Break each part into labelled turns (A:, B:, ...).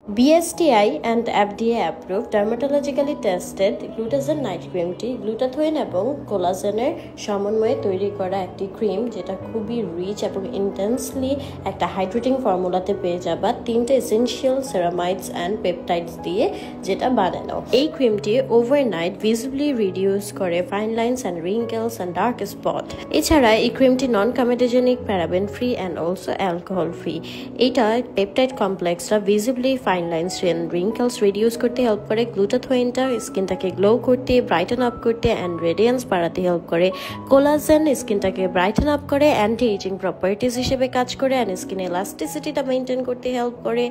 A: BSTI and FDA approved dermatologically tested Glutagen night ক্রিমটি glutathione এবং কোলাজেনের সমন্বয়ে তৈরি করা একটি ক্রিম যেটা খুবই রিচ এবং ইন্টেন্সলি একটা হাইড্রেটিং ফর্মুলাতে পেয়ে যাবা তিনটে এসেনশিয়াল সেরামাইডস অ্যান্ড পেপটাইডস দিয়ে যেটা বানানো। এই ক্রিমটি ওভারনাইট ভিজিবলি রিডিউস করে fine lines and wrinkles and dark spot. এছাড়া এই ক্রিমটি non comedogenic, paraben free and also alcohol free. এইটা পেপটাইড কমপ্লেক্সটা visibly fine lines and wrinkles reduce করতে হেল্প করে। গ্লুটাথিয়নটা স্কিনটাকে গ্লো করতে, ব্রাইটেন আপ করতে অ্যান্ড রেডিয়েন্স বাড়াতে হেল্প করে। কোলাজেন স্কিনটাকে ব্রাইটেন আপ করে, অ্যান্টি এজিং প্রপার্টিস হিসেবে কাজ করে অ্যান্ড স্কিন এলাস্টিসিটিটা মেনটেন করতে হেল্প করে।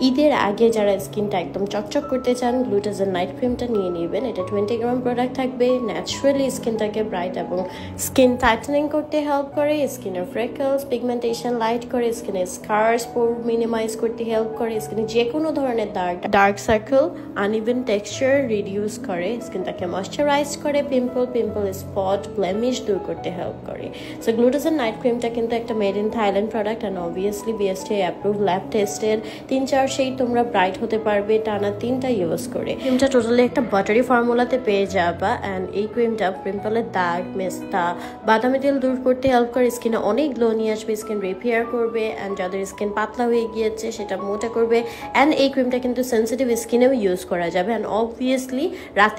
A: ঈদের আগে যারা স্কিনটা একদম চকচক করতে চান গ্লুটাজেন নাইট ক্রিমটা নিয়ে নেবেন। এটা 20 গ্রাম প্রোডাক্ট থাকবে। ন্যাচারালি স্কিনটাকে ব্রাইট এবং স্কিন টাইটেনিং করতে হেল্প করে, স্কিনের ফ্রেকলস পিগমেন্টেশন লাইট করে, স্কিনের স্কার্স পোর মিনিমাইজ করতে হেল্প করে, স্কিনে যে কোনো ধরনের dark circle uneven texture reduce করে, স্কিনটাকে ময়শ্চারাইজ করে, পিম্পল স্পট ব্লেমিশ দূর করতে হেল্প করে। সো গ্লুটাজেন নাইট ক্রিমটা কিন্তু একটা made in Thailand product and obviously BSTI approved, lab tested. 3-4 shade তোমরা ব্রাইট হতে পারবে টানা 3টা ইউজ করে। ক্রিমটা টোটালি একটা বাটারি ফর্মুলাতে পেয়ে যাবা অ্যান্ড এই ক্রিমটা পিম্পলের দাগ, মেস্তা, বাদামি তেল দূর করতে হেল্প করে, স্কিনে অনেক গ্লো নিয়ে আসবে, স্কিন রিপেয়ার করবে অ্যান্ড যাদের স্কিন পাতলা হয়ে গিয়েছে সেটা মোটা করবে। অ্যান্ড এই ক্রিমটা কিন্তু সেন্সিটিভ স্কিনেও ইউজ করা যাবে অ্যান্ড অবভিয়াসলি রাতে